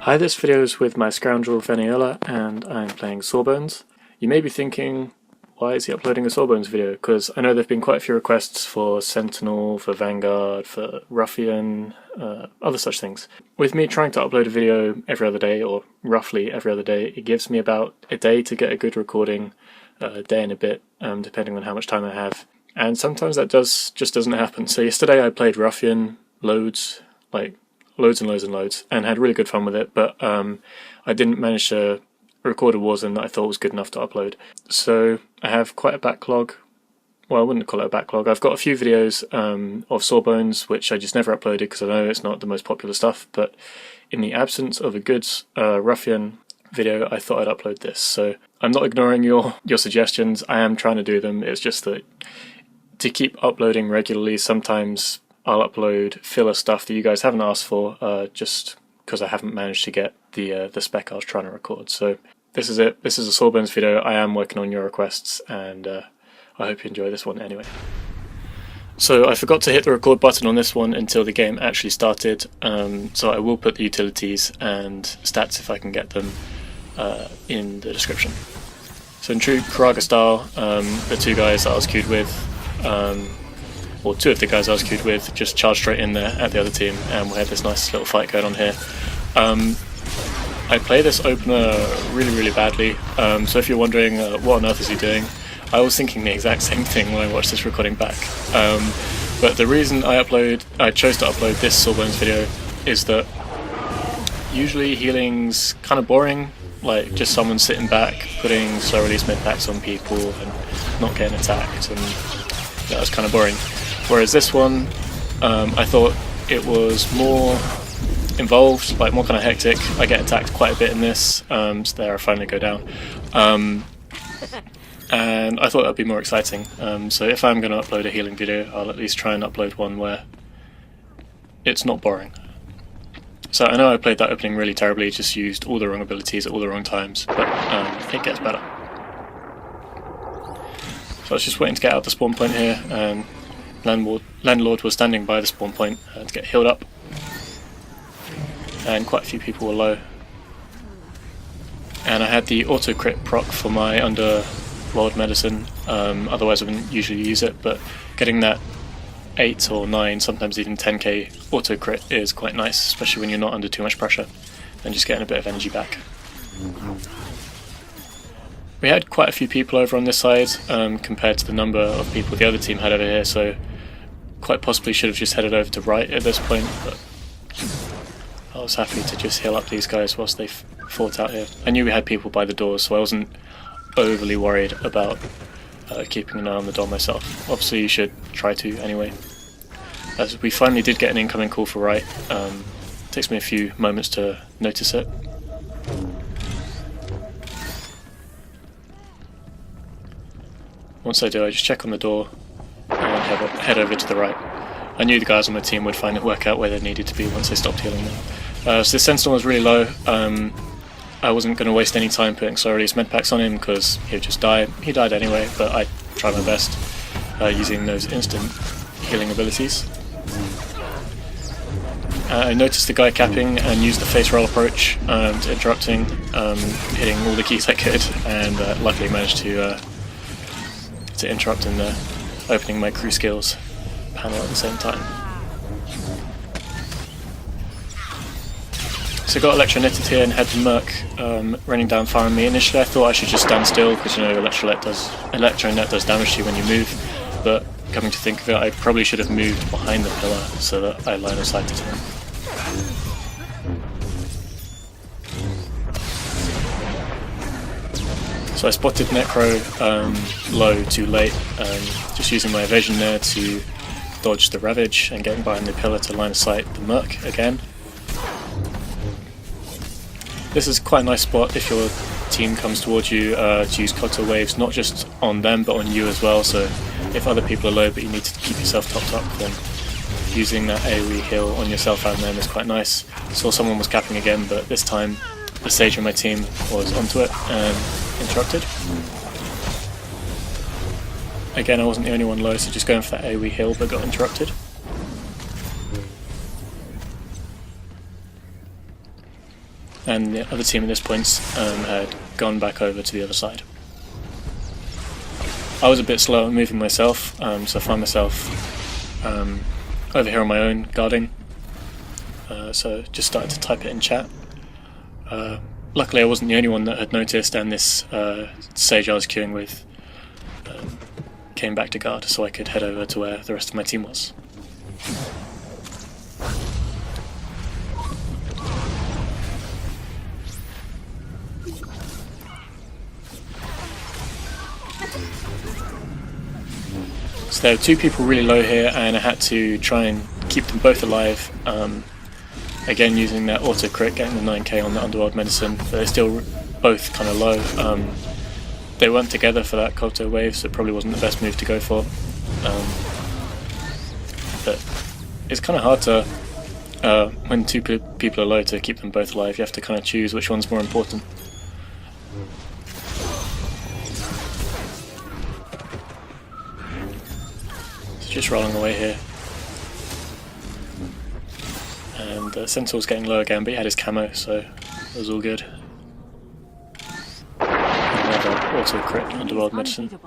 Hi, this video is with my Scoundrel Venaola and I'm playing Sawbones. You may be thinking, why is he uploading a Sawbones video? Because I know there have been quite a few requests for Sentinel, for Vanguard, for Ruffian, other such things. With me trying to upload a video every other day, or roughly every other day, it gives me about a day to get a good recording, a day and a bit, depending on how much time I have. And sometimes that just doesn't happen. So yesterday I played Ruffian loads and loads, and had really good fun with it, but I didn't manage to record a Warzone that I thought was good enough to upload. So I have quite a backlog. Well, I wouldn't call it a backlog. I've got a few videos of Sawbones which I just never uploaded because I know it's not the most popular stuff, but in the absence of a good Ruffian video, I thought I'd upload this. So I'm not ignoring your suggestions, I am trying to do them. It's just that to keep uploading regularly, sometimes I'll upload filler stuff that you guys haven't asked for, just because I haven't managed to get the spec I was trying to record. So this is it. This is a Sawbones video. I am working on your requests, and I hope you enjoy this one anyway. So I forgot to hit the record button on this one until the game actually started, so I will put the utilities and stats, if I can get them, in the description. So in true Karaga style, the two guys that I was queued with, or two of the guys I was queued with, just charged straight in there at the other team, and we had this nice little fight going on here. I play this opener really badly, so if you're wondering what on earth is he doing, I was thinking the exact same thing when I watched this recording back. But the reason I chose to upload this Sawbones video is that usually healing's kind of boring, like just someone sitting back, putting slow release mid packs on people and not getting attacked, and that was kind of boring. Whereas this one, I thought it was more involved, like more kind of hectic. I get attacked quite a bit in this, so there I finally go down. And I thought that would be more exciting. So if I'm going to upload a healing video, I'll at least try and upload one where it's not boring. So I know I played that opening really terribly, just used all the wrong abilities at all the wrong times, but it gets better. So I was just waiting to get out the spawn point here, and Landlord was standing by the spawn point to get healed up, and quite a few people were low. And I had the auto crit proc for my underworld medicine, otherwise I wouldn't usually use it, but getting that 8 or 9, sometimes even 10k auto crit is quite nice, especially when you're not under too much pressure, and just getting a bit of energy back. We had quite a few people over on this side compared to the number of people the other team had over here, so quite possibly should have just headed over to right at this point, but I was happy to just heal up these guys whilst they fought out here. I knew we had people by the doors, so I wasn't overly worried about keeping an eye on the door myself. Obviously you should try to anyway. As we finally did get an incoming call for right, takes me a few moments to notice it. Once I do, I just check on the door and head over to the right. I knew the guys on my team would find it work out where they needed to be once they stopped healing them. So the Sentinel was really low. I wasn't going to waste any time putting slow release medpacks on him because he would just die. He died anyway, but I tried my best using those instant healing abilities. I noticed the guy capping and used the face roll approach to interrupting, hitting all the keys I could, and luckily managed to interrupt in there, opening my crew skills panel at the same time. So I got electro-netted here and had the Merc running down firing me. Initially I thought I should just stand still because, you know, electro-net does damage to you when you move, but coming to think of it, I probably should have moved behind the pillar so that I line of sighted him. So I spotted Necro low too late, just using my evasion there to dodge the Ravage and getting behind the pillar to line of sight the Merc again. This is quite a nice spot if your team comes towards you to use cocktail waves, not just on them but on you as well, so if other people are low but you need to keep yourself topped up, then using that AoE heal on yourself and them is quite nice. Saw someone was capping again, but this time the Sage on my team was onto it and interrupted. Again, I wasn't the only one low, so just going for that AoE heal but got interrupted. and the other team at this point had gone back over to the other side. I was a bit slow at moving myself, so I found myself over here on my own guarding, so just started to type it in chat. Luckily I wasn't the only one that had noticed, and this sage I was queuing with came back to guard, so I could head over to where the rest of my team was. So there were two people really low here, and I had to try and keep them both alive. Again, using that auto crit, getting the 9k on the Underworld Medicine, but they're still both kind of low. They weren't together for that Koto wave, so it probably wasn't the best move to go for. But it's kind of hard to, when two people are low, to keep them both alive. You have to kind of choose which one's more important. So just rolling away here. And Sentinel's getting low again, but he had his camo, so it was all good. Another auto crit Underworld Medicine.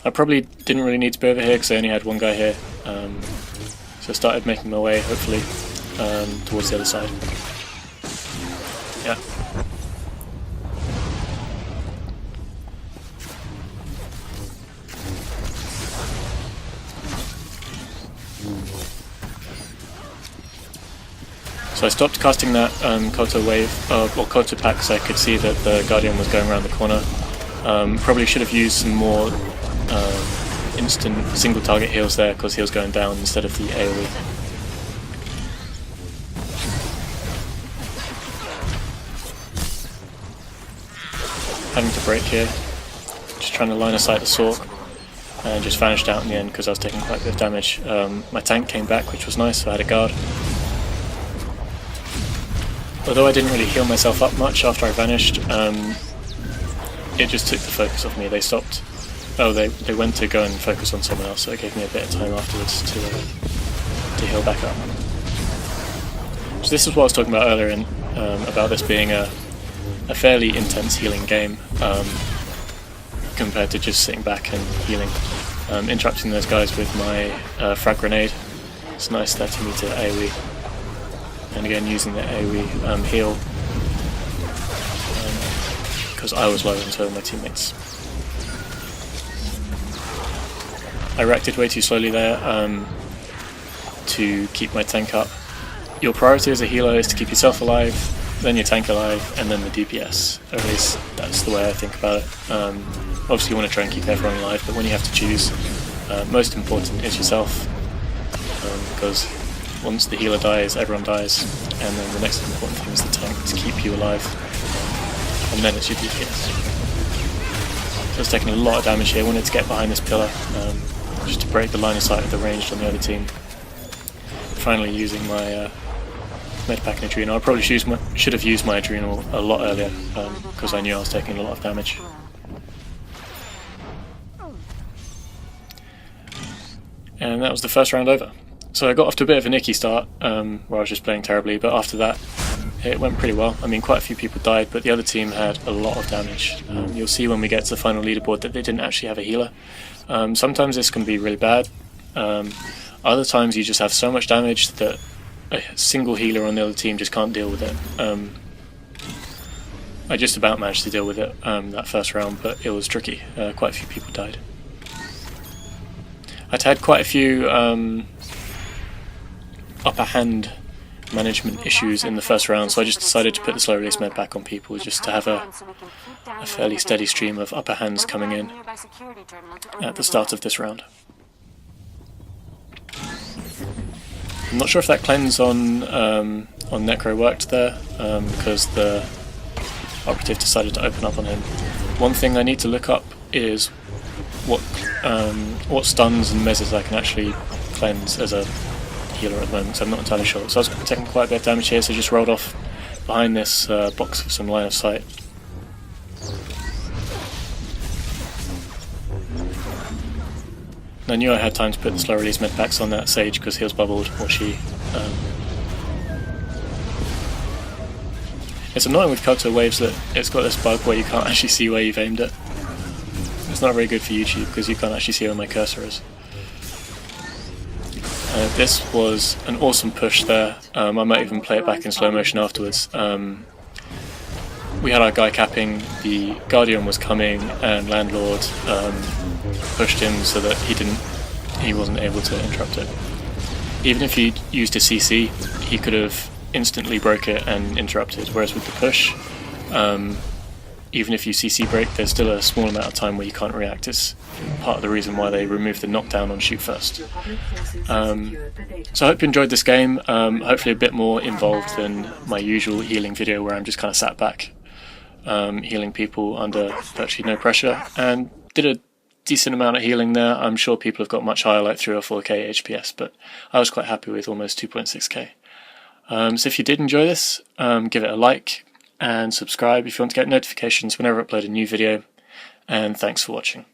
I probably didn't really need to be over here because I only had one guy here, so I started making my way, hopefully, towards the other side. Yeah. So I stopped casting that Koto wave, or Koto pack, so I could see that the Guardian was going around the corner. Probably should have used some more instant single target heals there, because he was going down instead of the AoE. Having to break here, just trying to line of sight the Sork, and just vanished out in the end because I was taking quite a bit of damage. My tank came back, which was nice, so I had a guard. Although I didn't really heal myself up much after I vanished, it just took the focus off me. They stopped. Oh, they went to go and focus on someone else, so it gave me a bit of time afterwards to heal back up. So this is what I was talking about earlier, about this being a fairly intense healing game compared to just sitting back and healing. Interrupting those guys with my frag grenade. It's nice 30 meter AoE. And again, using the AoE heal, because I was low and so were my teammates. I reacted way too slowly there to keep my tank up. Your priority as a healer is to keep yourself alive, then your tank alive, and then the DPS. Or at least that's the way I think about it. Obviously you want to try and keep everyone alive, but when you have to choose, most important is yourself, because once the healer dies, everyone dies, and then the next important thing is the tank to keep you alive, and then it's your DPS. So I was taking a lot of damage here. I wanted to get behind this pillar, just to break the line of sight of the ranged on the other team. Finally using my medpack and adrenal. I probably should have used my adrenal a lot earlier, because I knew I was taking a lot of damage. And that was the first round over. So I got off to a bit of a nicky start, where I was just playing terribly, but after that it went pretty well. I mean, quite a few people died, but the other team had a lot of damage. You'll see when we get to the final leaderboard that they didn't actually have a healer. Sometimes this can be really bad. Other times you just have so much damage that a single healer on the other team just can't deal with it. I just about managed to deal with it that first round, but it was tricky. Quite a few people died. I'd had quite a few upper hand management issues in the first round, so I just decided to put the slow release med pack on people just to have a fairly steady stream of upper hands coming in at the start of this round. I'm not sure if that cleanse on Necro worked there, because the operative decided to open up on him. One thing I need to look up is what stuns and mezzes I can actually cleanse as a healer at the moment, so I'm not entirely sure. So I was taking quite a bit of damage here, so just rolled off behind this box with some line of sight. And I knew I had time to put the slow release med packs on that Sage because he was bubbled, or she. It's annoying with Koto waves that it's got this bug where you can't actually see where you've aimed it. It's not very good for YouTube because you can't actually see where my cursor is. This was an awesome push there. I might even play it back in slow motion afterwards. We had our guy capping, the Guardian was coming, and Landlord pushed him so that he wasn't able to interrupt it. Even if he used a CC, he could have instantly broke it and interrupted, whereas with the push, even if you CC break, there's still a small amount of time where you can't react. It's part of the reason why they removed the knockdown on shoot first. So I hope you enjoyed this game, hopefully a bit more involved than my usual healing video where I'm just kind of sat back healing people under virtually no pressure, and did a decent amount of healing there. I'm sure people have got much higher, like 3 or 4k HPS, but I was quite happy with almost 2.6k. So if you did enjoy this, give it a like and subscribe if you want to get notifications whenever I upload a new video, and thanks for watching.